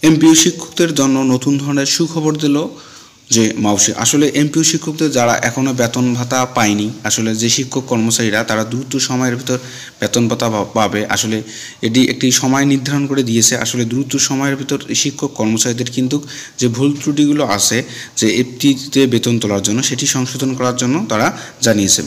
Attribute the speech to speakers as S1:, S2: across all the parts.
S1: MPO শিক্ষকদের জন্য নতুন ধরনের সুখবর দিল যে মাউসি। আসলে এমপিও শিক্ষকদের যারা এখনও বেতন ভাতা পায়নি, আসলে যে শিক্ষক কর্মচারীরা তারা দ্রুত সময়ের ভিতর বেতন ভাতা পাবে। আসলে এটি একটি সময় নির্ধারণ করে দিয়েছে। আসলে দ্রুত সময়ের ভিতর শিক্ষক কর্মচারীদের কিন্তু যে ভুল ত্রুটিগুলো আছে যে এফটিতে বেতন তোলার জন্য, সেটি সংশোধন করার জন্য তারা জানিয়েছে।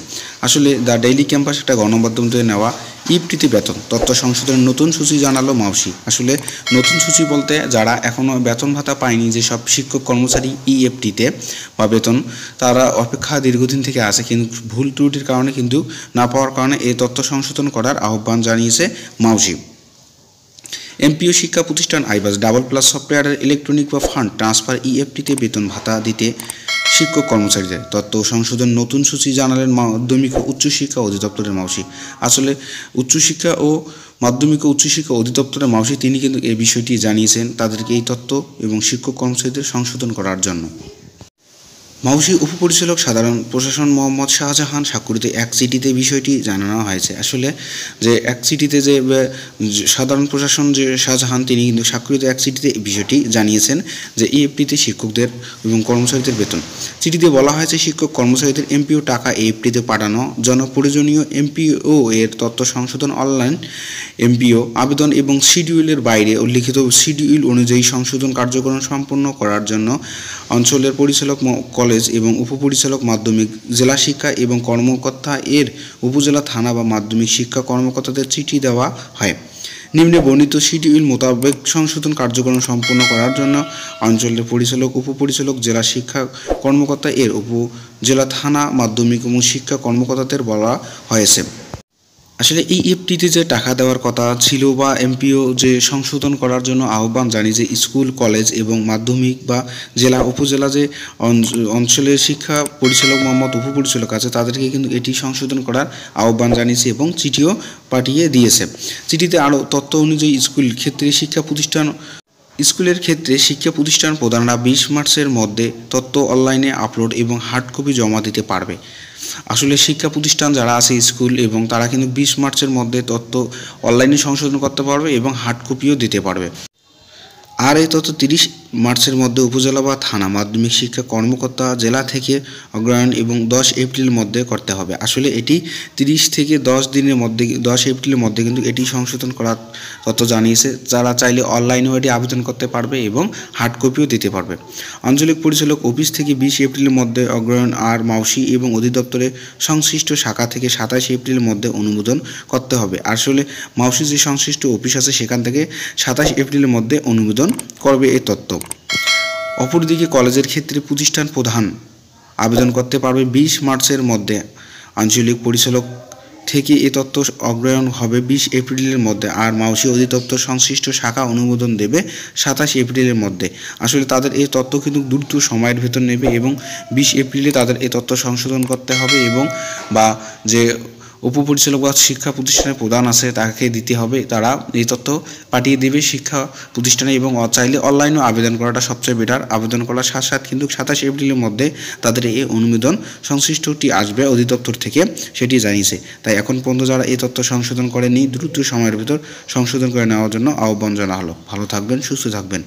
S1: আসলে দ্য ডেইলি ক্যাম্পাস একটা গণমাধ্যম থেকে নেওয়া ইএফটিতে বেতন তথ্য সংশোধনের নতুন সূচি জানালো মাউসি। আসলে নতুন সূচি বলতে যারা এখনও বেতন ভাতা পায়নি, যেসব শিক্ষক কর্মচারী ইএফটিতে বা বেতন, তারা অপেক্ষা দীর্ঘদিন থেকে আছে, কিন্তু ভুল ত্রুটির কারণে কিন্তু না পাওয়ার কারণে এই তথ্য সংশোধন করার আহ্বান জানিয়েছে মাউসি। এমপিও শিক্ষা প্রতিষ্ঠান আইবাস ডাবল প্লাস সফটওয়্যারের ইলেকট্রনিক বা ফান্ড ট্রান্সফার ইএফটিতে বেতন ভাতা দিতে শিক্ষক কর্মচারীদের তথ্য সংশোধন নতুন সূচি জানালেন মাধ্যমিক ও উচ্চশিক্ষা অধিদপ্তরের মাউসি। আসলে উচ্চশিক্ষা ও মাধ্যমিক ও উচ্চশিক্ষা অধিদপ্তরের মাউসি তিনি কিন্তু এই বিষয়টি জানিয়েছেন তাদেরকে এই তথ্য এবং শিক্ষক কর্মচারীদের সংশোধন করার জন্য। মাউসি উপপরিচালক সাধারণ প্রশাসন মোহাম্মদ শাহজাহান স্বাক্ষরিত এক চিঠিতে বিষয়টি জানানো হয়েছে। আসলে যে এক চিঠিতে যে সাধারণ প্রশাসন যে শাহজাহান তিনি কিন্তু স্বাক্ষরিত এক চিঠিতে বিষয়টি জানিয়েছেন যে ইএফটিতে শিক্ষকদের এবং কর্মচারীদের বেতন। চিঠিতে বলা হয়েছে শিক্ষক কর্মচারীদের এমপিও টাকা ইএফটিতে পাঠানো জন্য প্রয়োজনীয় এমপিও এর তথ্য সংশোধন, অনলাইন এমপিও আবেদন এবং শিডিউলের বাইরে উল্লিখিত শিডিউল অনুযায়ী সংশোধন কার্যক্রম সম্পন্ন করার জন্য অঞ্চলের পরিচালক কলেজ এবং উপপরিচালক মাধ্যমিক জেলা শিক্ষা এবং কর্মকর্তা এর উপজেলা থানা বা মাধ্যমিক শিক্ষা কর্মকর্তাদের চিঠি দেওয়া হয়। নিম্নে বর্ণিত শিডিউল মোতাবেক সংশোধন কার্যক্রম সম্পন্ন করার জন্য অঞ্চলের পরিচালক, উপপরিচালক, জেলা শিক্ষা কর্মকর্তা এর উপজেলা থানা মাধ্যমিক এবং শিক্ষা কর্মকর্তাদের বলা হয়েছে। আসলে এই ইএফটিতে যে টাকা দেওয়ার কথা ছিল বা এমপিও যে সংশোধন করার জন্য আহ্বান জানিয়ে যে স্কুল, কলেজ এবং মাধ্যমিক বা জেলা উপজেলা যে অঞ্চলের শিক্ষা পরিচালক মোহাম্মদ উপপরিচালক আছে তাদেরকে কিন্তু এটি সংশোধন করার আহ্বান জানিয়েছে এবং চিঠিও পাঠিয়ে দিয়েছে। চিঠিতে আরও তথ্য অনুযায়ী স্কুলের ক্ষেত্রে শিক্ষা প্রতিষ্ঠান প্রধানরা 20 মার্চের মধ্যে তথ্য অনলাইনে আপলোড এবং হার্ড কপি জমা দিতে পারবে। আসলে শিক্ষা প্রতিষ্ঠান যারা আছে স্কুল এবং তারা কিন্তু 20 মার্চের মধ্যে তথ্য অনলাইনে সংশোধন করতে পারবে এবং হার্ড কপিও দিতে পারবে। আর এই তথ্য 30 মার্চের মধ্যে উপজেলা বা থানা মাধ্যমিক শিক্ষা কর্মকর্তা জেলা থেকে অগ্রহায়ণ এবং 10 এপ্রিলের মধ্যে করতে হবে। আসলে এটি 30 থেকে 10 দিনের মধ্যে 10 এপ্রিলের মধ্যে কিন্তু এটি সংশোধন করার তথ্য জানিয়েছে। যারা চাইলে অনলাইনেও এটি আবেদন করতে পারবে এবং হার্ড কপিও দিতে পারবে। আঞ্চলিক পরিচালক অফিস থেকে 20 এপ্রিলের মধ্যে অগ্রহায়ণ আর মাউসি এবং অধিদপ্তরের সংশ্লিষ্ট শাখা থেকে 27 এপ্রিলের মধ্যে অনুমোদন করতে হবে। আসলে মাউসি যে সংশ্লিষ্ট অফিস আছে সেখান থেকে 27 এপ্রিলের মধ্যে অনুমোদন করবে এই তথ্য। অপরদিকে কলেজের ক্ষেত্রে প্রতিষ্ঠান প্রধান আবেদন করতে পারবে 20 মার্চের মধ্যে। আঞ্চলিক পরিচালক থেকে এ তথ্য অগ্রহায়ণ হবে 20 এপ্রিলের মধ্যে আর মাউসি অধিদপ্তর সংশ্লিষ্ট শাখা অনুমোদন দেবে 27 এপ্রিলের মধ্যে। আসলে তাদের এই তথ্য কিন্তু দ্রুত সময়ের ভেতর নেবে এবং 20 এপ্রিলে তাদের এই তথ্য সংশোধন করতে হবে এবং বা যে উপপরিচালক বা শিক্ষা প্রতিষ্ঠানের প্রধান আছে তাকে দিতে হবে। তারা এই তথ্য পাঠিয়ে দেবে শিক্ষা প্রতিষ্ঠানে এবং চাইলে অনলাইনেও আবেদন করাটা সবচেয়ে বেটার। আবেদন করার সাথে সাথে কিন্তু 27 এপ্রিলের মধ্যে তাদের এই অনুমোদন সংশ্লিষ্টটি আসবে অধিদপ্তর থেকে, সেটি জানিয়েছে। তাই এখন পর্যন্ত যারা এই তথ্য সংশোধন করেনি দ্রুত সময়ের ভিতর সংশোধন করে নেওয়ার জন্য আহ্বান জানা হলো। ভালো থাকবেন, সুস্থ থাকবেন।